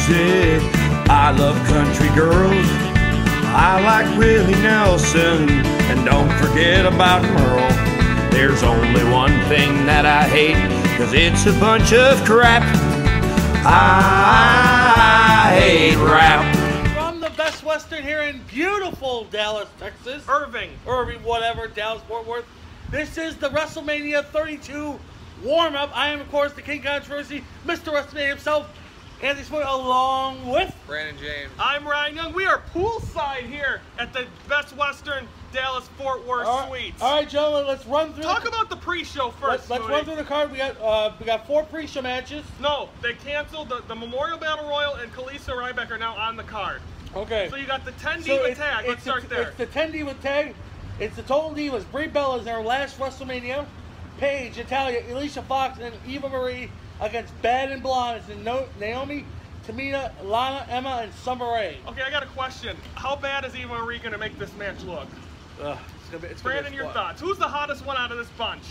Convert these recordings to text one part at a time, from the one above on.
music. I love country girls. I like Willie Nelson. And don't forget about Merle. There's only one thing that I hate, 'cause it's a bunch of crap. I hate rap. From the Best Western here in beautiful Dallas, Texas. Irving, whatever, Dallas, Fort Worth. This is the WrestleMania 32 warm-up. I am, of course, the King Controversy, Mr. WrestleMania himself, Anthony Sport, along with Brandon James. I'm Ryan Young. We are poolside here at the Best Western Dallas Fort Worth Suites. All right, gentlemen, let's run through. Talk about the pre-show first. Let's run through the card. We got 4 pre-show matches. No, they canceled the Memorial Battle Royal, and Kalisto and Ryback are now on the card. Okay. So you got the 10 Diva tag. Let's start there. It's the 10 Diva tag. It's the Total Divas. Brie Bellas in her last WrestleMania. Paige, Natalia, Alicia Fox, and Eva Marie against Bad and Blonde. It's Naomi, Tamina, Lana, Emma, and Summer Rae. Okay, I got a question. How bad is Eva Marie going to make this match look? Brandon, your thoughts. Who's the hottest one out of this bunch?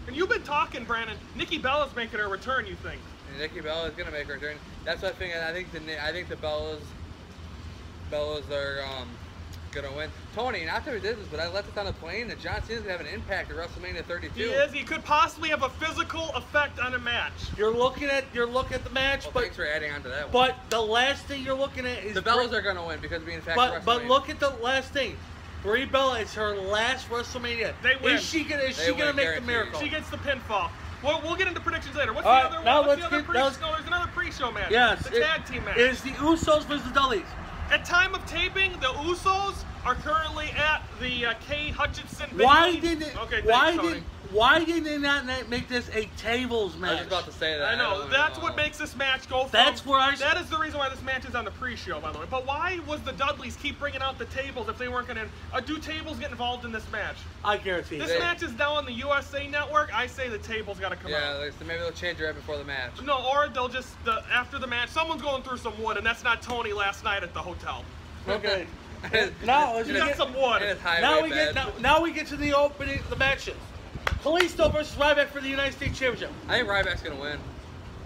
And you've been talking, Brandon. Nikki Bellas making her return, you think? And Nikki Bellas is gonna make her return. That's what I think. I think the Bellas are gonna win. Tony, not that we did this, but I left this on the plane that John Cena's gonna have an impact at WrestleMania 32. He is. He could possibly have a physical effect on a match. You're looking at the match, well, but thanks for adding on to that one. But the last thing you're looking at is the Bellas are gonna win because being fact. But look at the last thing. Brie Bella, it's her last WrestleMania. They win. Is she gonna make the miracle? She gets the pinfall. We'll get into predictions later. What's All the right, other now one? let's There's another pre-show match. Yes, the tag team match. It's the Usos versus the Dudleys. At time of taping, the Usos are currently at the Kay Hutchinson. Why did they not make this a tables match? I was just about to say that. I know. That's what makes this match go from... That is the reason why this match is on the pre-show, by the way. But why was the Dudleys keep bringing out the tables if they weren't going to... do tables get involved in this match? I guarantee This match is now on the USA Network. I say the tables got to come out. Yeah, so maybe they'll change it right before the match. No, or they'll just... after the match, someone's going through some wood, and that's not Tony last night at the hotel. Okay. Now you got some wood. Now we get to the opening, the matches. Kalisto versus Ryback for the United States Championship. I think Ryback's gonna win.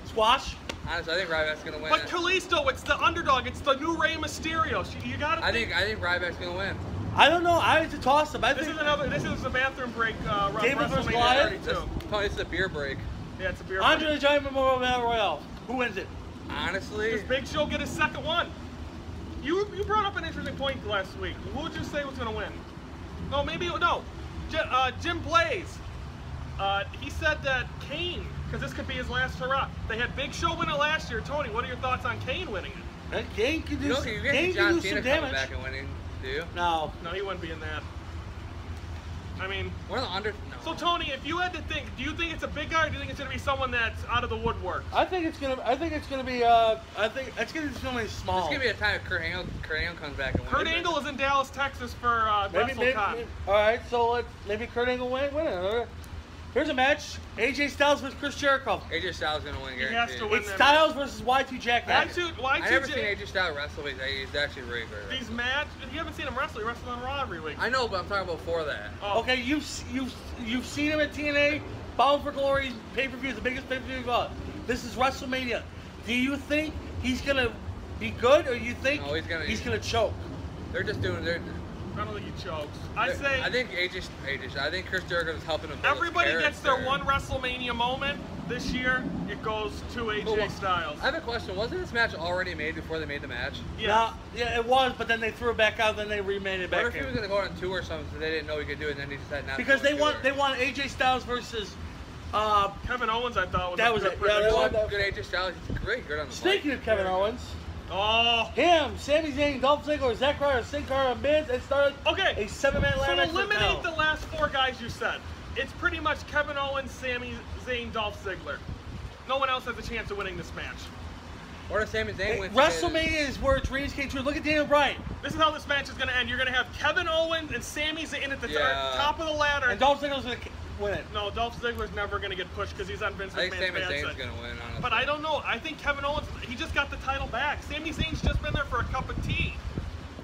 Squash. Honestly, I think Ryback's gonna win. But Kalisto, it's the underdog. It's the new Rey Mysterio. You gotta. I think Ryback's gonna win. I don't know. I had to toss him. This is a bathroom break. David versus Goliath. Tony, this is a beer break. Yeah, it's a beer Andre break. the Giant Memorial Battle Royale. Who wins it? Honestly, does Big Show get his second one? You brought up an interesting point last week. Who would you say was gonna win? No, maybe no. Jim Blaze. He said that Kane, because this could be his last hurrah. They had Big Show win it last year. Tony, what are your thoughts on Kane winning it? Kane can do, John Cena coming back and winning, do you? No, he wouldn't be in that. I mean, one of the under. No. So Tony, if you had to think, do you think it's a big guy, or do you think it's going to be someone that's out of the woodwork? I think it's gonna be small. It's gonna be a time Kurt Angle comes back and wins. Kurt Angle is in Dallas, Texas for WrestleCon. All right, so maybe Kurt Angle win it. Here's a match: AJ Styles versus Chris Jericho. AJ Styles is gonna win. He has to win. It's Styles versus Y2 Jack. I've never seen AJ Styles wrestle, but he's actually really good. These matches, you haven't seen him wrestle. He wrestles on Raw every week. I know, but I'm talking about before that. Oh. Okay, you've seen him at TNA, Bound for Glory pay-per-view, the biggest pay-per-view of all. This is WrestleMania. Do you think he's gonna be good, or you think he's gonna choke? They're just doing I don't think he chokes. I think I think Chris Jericho is helping him. Everybody gets their one WrestleMania moment. This year, it goes to AJ Styles. I have a question. Wasn't this match already made before they made the match? Yeah. Yeah, it was, but then they threw it back out, then they remade it back in. What if he was going to go on tour or something, so they didn't know he could do it, and then he decided not because to go they want AJ Styles versus Kevin Owens. I thought was good AJ Styles. He's good on the Speaking of Kevin Owens. Oh. Him, Sami Zayn, Dolph Ziggler, Zack Ryder, Sin Cara, and Miz, and started a 7-man ladder match. So eliminate the last 4 guys you said. It's pretty much Kevin Owens, Sami Zayn, Dolph Ziggler. No one else has a chance of winning this match. Or does Sami Zayn win? WrestleMania is where dreams came true. Look at Daniel Bryan. This is how this match is going to end. You're going to have Kevin Owens and Sami Zayn at the top of the ladder. And Dolph Ziggler's going to win it. No, Dolph Ziggler's never going to get pushed because he's on Vince McMahon's bad side. I think Sami Zayn's going to win, honestly. But I don't know. I think Kevin Owens, he just got the title back. Sami Zayn's just been there for a cup of tea.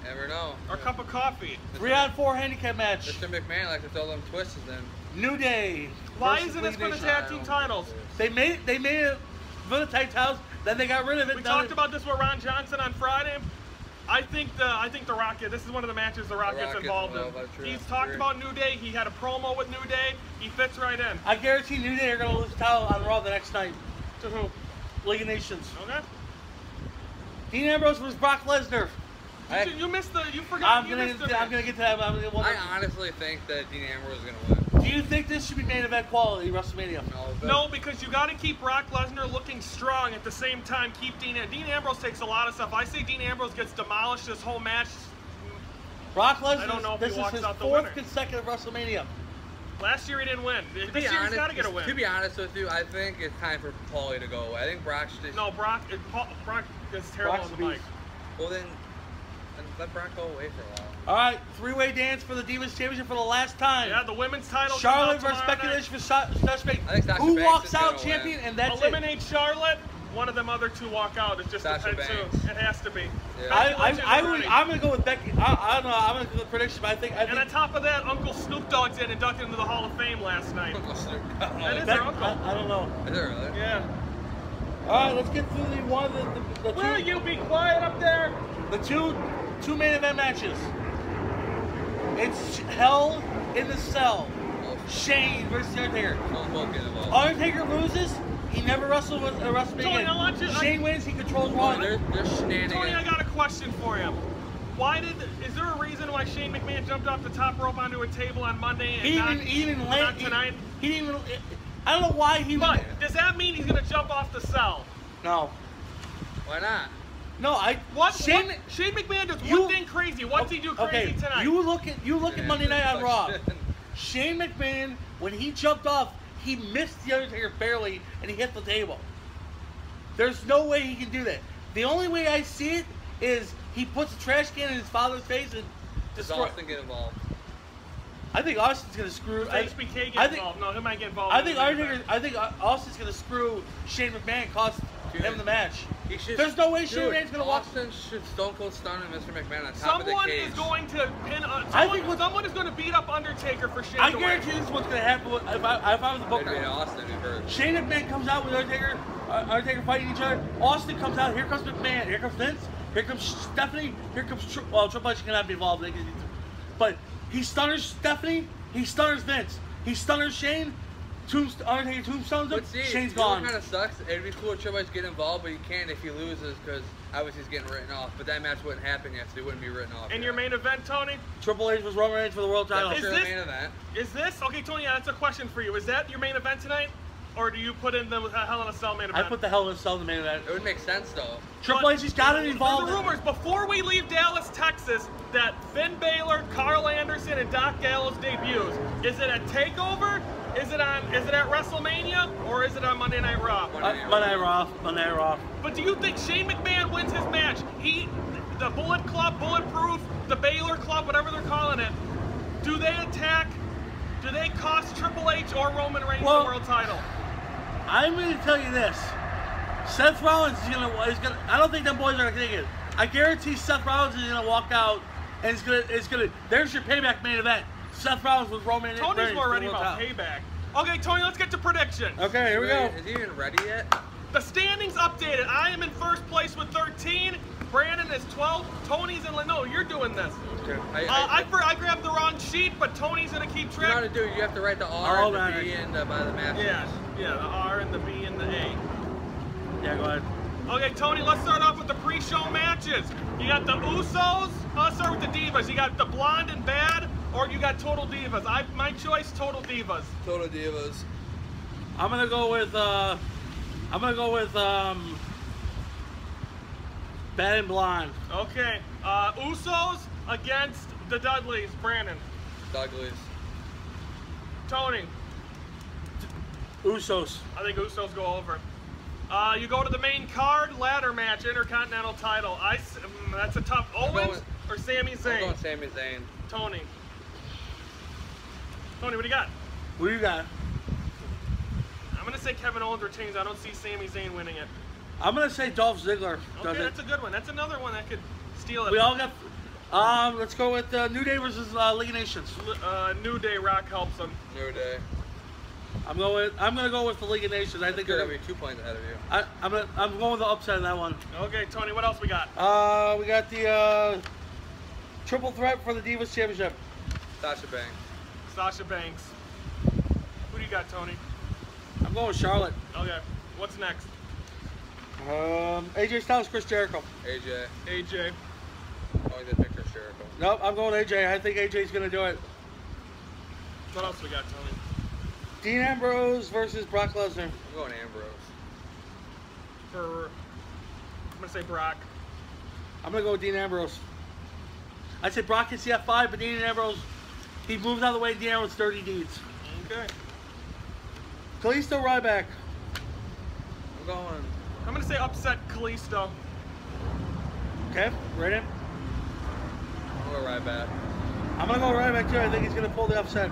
Never know. Or a cup of coffee. 3-on-4 handicap match. Mr. McMahon likes to throw them twists in. New Day. Why isn't this for the tag team titles? They made it for the tag titles Then they got rid of it. We talked about this with Ron Johnson on Friday. I think the Rock. This is one of the matches the Rock gets involved in. He's talked about New Day. He had a promo with New Day. He fits right in. I guarantee New Day are going to lose the title on Raw the next night. To who? League of Nations. Okay. Dean Ambrose was Brock Lesnar. You missed the. You forgot. I'm gonna get to that. I honestly think that Dean Ambrose is gonna win. Do you think this should be main event quality WrestleMania? No, because you got to keep Brock Lesnar looking strong at the same time. Keep Dean Ambrose takes a lot of stuff. I say Dean Ambrose gets demolished this whole match. Brock Lesnar. I don't know if this he walks is his out the fourth winner. consecutive WrestleMania. Last year he didn't win. This year he's got to get a win. To be honest with you, I think it's time for Paulie to go away. I think Brock should. No, Brock is terrible on the mic. Well then let Brock go away for a while. All right, three-way dance for the Divas Championship for the last time. Yeah, the women's title. Charlotte versus speculation for Sasha Banks. I think Sasha Who Banks walks is out gonna champion, win. and that's Eliminate Charlotte. One of them other two walk out. It just Sasha depends Banks. who. It has to be. Yeah. I'm going to go with Becky. I don't know. I'm going to go with the prediction, but I think. And on top of that, Uncle Snoop Dogg's been inducted into the Hall of Fame last night. That is their uncle. I don't know. Is it really? Yeah. All right, let's get through the Will you be quiet up there? The two main event matches. It's Hell in the Cell. Shane versus The Undertaker. Undertaker loses. He never wrestled with Tony, I want you- Shane wins. He controls Raw. They're shenanigans. Tony, I got a question for you. Is there a reason why Shane McMahon jumped off the top rope onto a table on Monday and not tonight? He didn't even. I don't know why he. But does that mean he's going to jump off the cell? No. Why not? No, Shane McMahon does one thing crazy. What's he do crazy tonight? You look at Monday Night on Raw. Shane McMahon, when he jumped off, he missed The Undertaker barely, and he hit the table. There's no way he can do that. The only way I see it is he puts a trash can in his father's face and Does destroys. Austin get involved? I think Austin's gonna screw. HBK get involved. No, he might get involved. I think Austin's gonna screw Shane McMahon, and cost him the match. There's no way Shane McMahon's gonna walk. Austin should Stone Cold Stunner Mr. McMahon on top Someone of the cage. is going to pin. Someone is going to beat up Undertaker for Shane. I guarantee this is what's gonna happen if I was the booker. Austin, we've heard. Shane McMahon comes out with Undertaker fighting each other. Austin comes out. Here comes McMahon. Here comes Vince. Here comes Stephanie. Here comes Triple H cannot be involved. But he stunners Stephanie. He stunners Vince. He stunners Shane. Undertaker tombstones him. Shane's gone. It kind of sucks. It'd be cool if Triple H get involved, but he can't if he loses because obviously he's getting written off. But that match wouldn't happen yet, so he wouldn't be written off. And your main event, Tony? Triple H was Roman Reigns for the world title. That's the main event. Is this okay, Tony? That's a question for you. Is that your main event tonight, or do you put in the Hell in a Cell main event? I put the Hell in a Cell in the main event. It would make sense though. Triple H has got it involved. There's the rumors before we leave Dallas, Texas, that Finn Balor, Carl Anderson, and Doc Gallows debuts. Is it a takeover? Is it at WrestleMania or is it on Monday Night Raw? Monday Night Raw. But do you think Shane McMahon wins his match? The Bullet Club, Bulletproof, the Baylor Club, whatever they're calling it, do they attack? Do they cost Triple H or Roman Reigns the world title? I'm going to tell you this. Seth Rollins is gonna. I don't think them boys are gonna take it. I guarantee Seth Rollins is gonna walk out and it's gonna. There's your payback main event. Seth Rollins with Roman Reigns. Tony's more ready about payback. Okay, Tony, let's get to predictions. Okay, here we go. Is he even ready yet? The standings updated. I am in first place with 13. Brandon is 12. Tony's in. No, you're doing this. Okay. I grabbed the wrong sheet, but Tony's gonna keep track. You know how to do it. You have to write the R and the B and by the match. Yeah, the R and the B and the A. Yeah, go ahead. Okay, Tony, let's start off with the pre-show matches. You got the Usos. Let's start with the Divas. You got the Blonde and Bad, or you got Total Divas. My choice, Total Divas. Total Divas. I'm gonna go with Bad and Blonde. Okay. Usos against the Dudleys. Brandon. Dudleys. Tony. Usos. I think Usos go over. You go to the main card, ladder match, Intercontinental title. That's a tough. Owens or Sami Zayn? I'm going Sami Zayn. Tony, what do you got? What do you got? I'm going to say Kevin Owens retains. I don't see Sami Zayn winning it. I'm going to say Dolph Ziggler. Okay, that's a good one. That's another one that could steal it. We all got... let's go with New Day versus League of Nations. New Day, Rock helps them. New Day. I'm gonna go with the League of Nations. I think They're they're gonna be 2 points ahead of you. I'm going with the upset in that one. Okay, Tony, what else we got? We got the triple threat for the Divas Championship. Sasha Banks. Sasha Banks. Who do you got, Tony? I'm going with Charlotte. Okay, what's next? AJ Styles, Chris Jericho. AJ. AJ. Oh, they picked Chris Jericho. Nope, I'm going AJ. I think AJ's gonna do it. What else we got, Tony? Dean Ambrose versus Brock Lesnar. I'm going Ambrose. I'm gonna say Brock. I'm gonna go with Dean Ambrose. I'd say Brock gets the F5, but Dean Ambrose, he moves out of the way. Dean Ambrose 30 deeds. Okay. Kalisto Ryback. I'm gonna say upset Kalisto. Okay, right in. I'm going Ryback. I'm gonna go Ryback too. I think he's gonna pull the upset.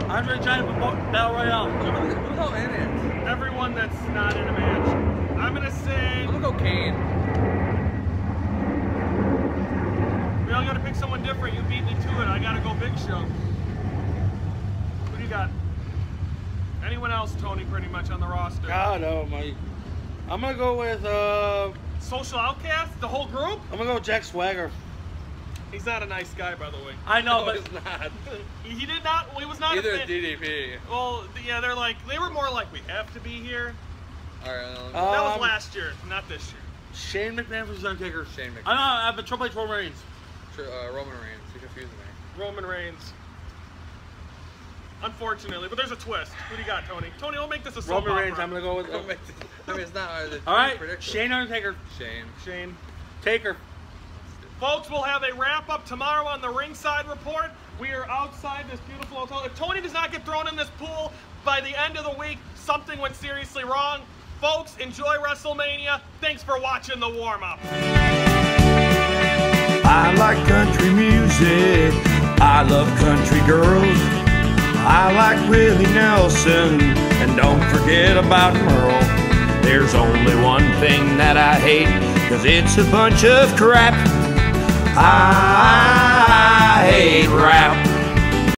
Andre Giant Battle Royale. Who's all in it? Everyone that's not in a match. I'm gonna say. I'm gonna go Kane. We all gotta pick someone different. You beat me to it. I gotta go Big Show. Who do you got? Anyone else, Tony, pretty much on the roster? God, no, my. I'm gonna go with. Social Outcast? The whole group? I'm gonna go with Jack Swagger. He's not a nice guy, by the way. I know, but He's not. He did not. He was not. Either a fan. DDP. Well, yeah, they were more like, we have to be here. All right. That was last year, not this year. Shane McMahon versus Undertaker. Shane McMahon. I have a Triple H Roman Reigns. Roman Reigns. You're confusing me. Roman Reigns. Unfortunately, but there's a twist. Who do you got, Tony? Tony, we'll make this a soap Roman opera. Reigns. I'm gonna go with. I mean, it's not hard to All right, predict. Shane Undertaker. Shane. Taker. Folks, we'll have a wrap-up tomorrow on the Ringside Report. We are outside this beautiful hotel. If Tony does not get thrown in this pool by the end of the week, something went seriously wrong. Folks, enjoy WrestleMania. Thanks for watching the warm-up. I like country music. I love country girls. I like Willie Nelson. And don't forget about Merle. There's only one thing that I hate, 'cause it's a bunch of crap. I hate rap.